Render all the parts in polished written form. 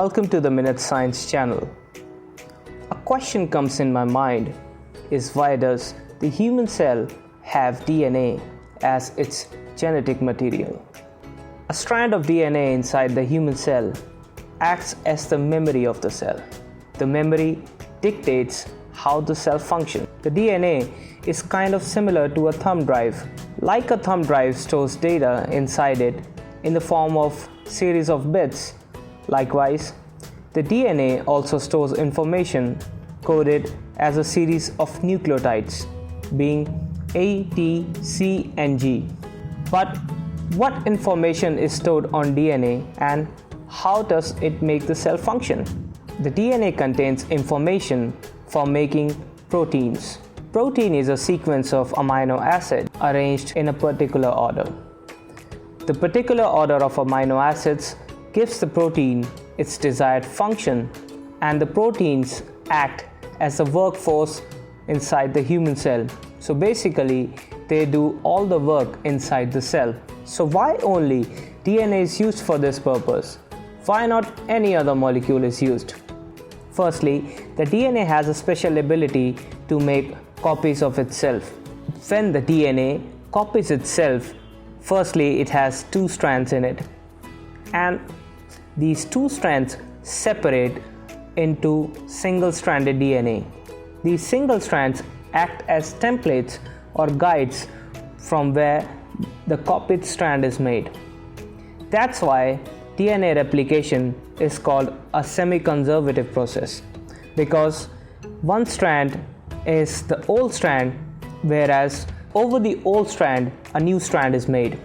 Welcome to the Minute Science channel. A question comes in my mind is, why does the human cell have DNA as its genetic material? A strand of DNA inside the human cell acts as the memory of the cell. The memory dictates how the cell functions. The DNA is kind of similar to a thumb drive. Like a thumb drive stores data inside it in the form of series of bits. Likewise, the DNA also stores information coded as a series of nucleotides, being A, T, C, and G. But what information is stored on DNA and how does it make the cell function? The DNA contains information for making proteins. Protein is a sequence of amino acids arranged in a particular order. The particular order of amino acids gives the protein its desired function, and the proteins act as the workforce inside the human cell. So basically, they do all the work inside the cell. So why only DNA is used for this purpose? Why not any other molecule is used? Firstly, the DNA has a special ability to make copies of itself. When the DNA copies itself, firstly, it has two strands in it, and these two strands separate into single-stranded DNA. These single strands act as templates or guides from where the copied strand is made. That's why DNA replication is called a semi-conservative process, because one strand is the old strand, whereas over the old strand a new strand is made.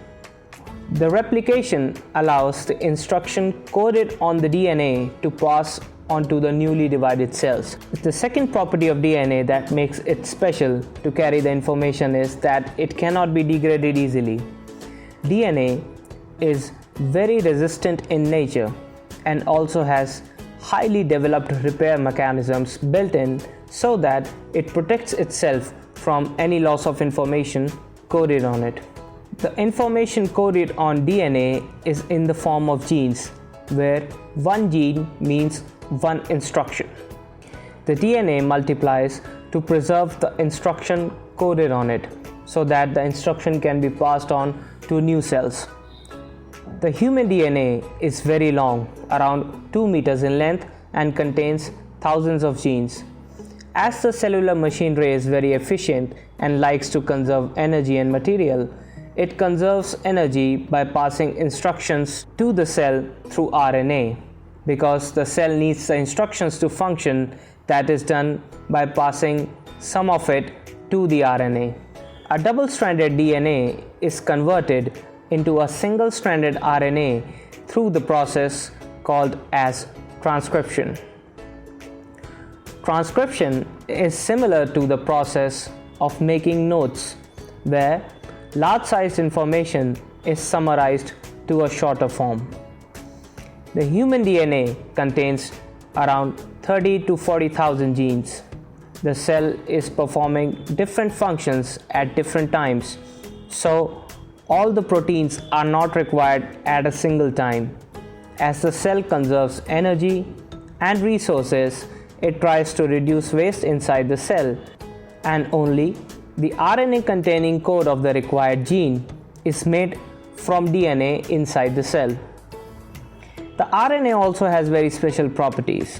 The replication allows the instruction coded on the DNA to pass onto the newly divided cells. The second property of DNA that makes it special to carry the information is that it cannot be degraded easily. DNA is very resistant in nature and also has highly developed repair mechanisms built in so that it protects itself from any loss of information coded on it. The information coded on DNA is in the form of genes, where one gene means one instruction. The DNA multiplies to preserve the instruction coded on it so that the instruction can be passed on to new cells. The human DNA is very long, around 2 meters in length, and contains thousands of genes. As the cellular machinery is very efficient and likes to conserve energy and material, it conserves energy by passing instructions to the cell through RNA, because the cell needs the instructions to function. That is done by passing some of it to the RNA. A double-stranded DNA is converted into a single-stranded RNA through the process called as transcription. Transcription is similar to the process of making notes, where large-sized information is summarized to a shorter form. The human DNA contains around 30 to 40,000 genes. The cell is performing different functions at different times, so all the proteins are not required at a single time. As the cell conserves energy and resources, it tries to reduce waste inside the cell, and only the RNA containing code of the required gene is made from DNA inside the cell. The RNA also has very special properties.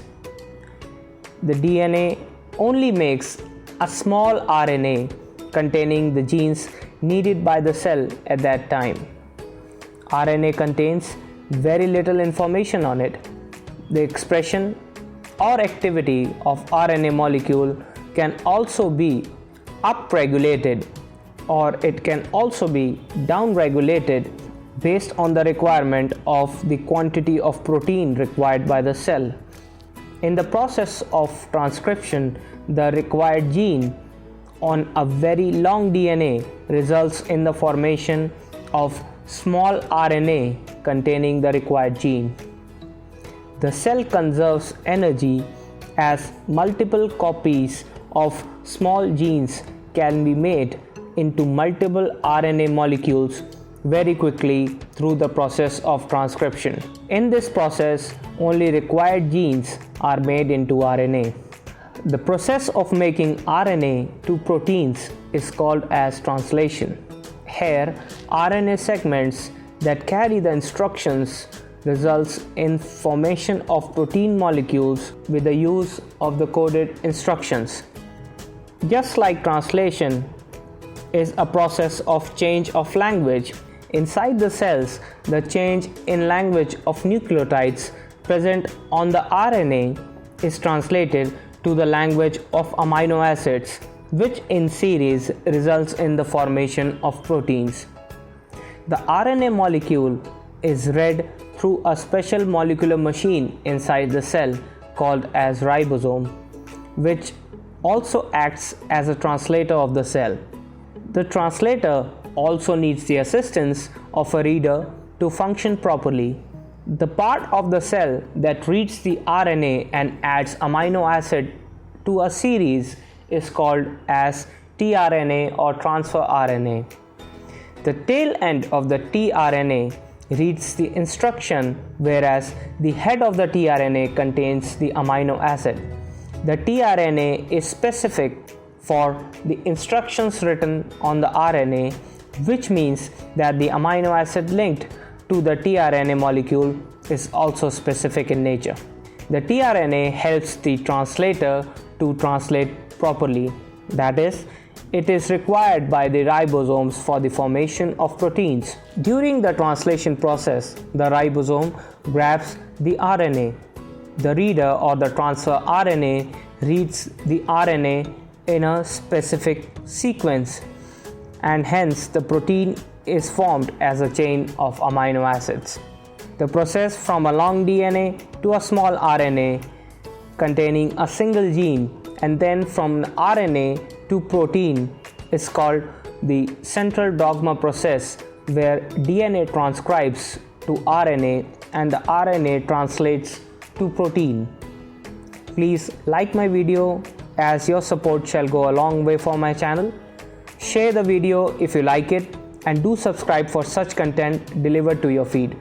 The DNA only makes a small RNA containing the genes needed by the cell at that time. RNA contains very little information on it. The expression or activity of RNA molecule can also be upregulated, or it can also be downregulated based on the requirement of the quantity of protein required by the cell. In the process of transcription, the required gene on a very long DNA results in the formation of small RNA containing the required gene. The cell conserves energy as multiple copies of small genes can be made into multiple RNA molecules very quickly through the process of transcription. In this process, only required genes are made into RNA. The process of making RNA to proteins is called as translation. Here, RNA segments that carry the instructions results in formation of protein molecules with the use of the coded instructions. Just like translation is a process of change of language, inside the cells, the change in language of nucleotides present on the RNA is translated to the language of amino acids, which in series results in the formation of proteins. The RNA molecule is read through a special molecular machine inside the cell called as ribosome, which also acts as a translator of the cell. The translator also needs the assistance of a reader to function properly. The part of the cell that reads the RNA and adds amino acid to a series is called as tRNA or transfer RNA. The tail end of the tRNA reads the instruction, whereas the head of the tRNA contains the amino acid. The tRNA is specific for the instructions written on the RNA, which means that the amino acid linked to the tRNA molecule is also specific in nature. The tRNA helps the translator to translate properly. That is, it is required by the ribosomes for the formation of proteins. During the translation process, the ribosome grabs the RNA. The reader or the transfer RNA reads the RNA in a specific sequence, and hence the protein is formed as a chain of amino acids. The process from a long DNA to a small RNA containing a single gene and then from RNA to protein is called the central dogma process, where DNA transcribes to RNA and the RNA translates to protein. Please like my video, as your support shall go a long way for my channel. Share the video if you like it, and do subscribe for such content delivered to your feed.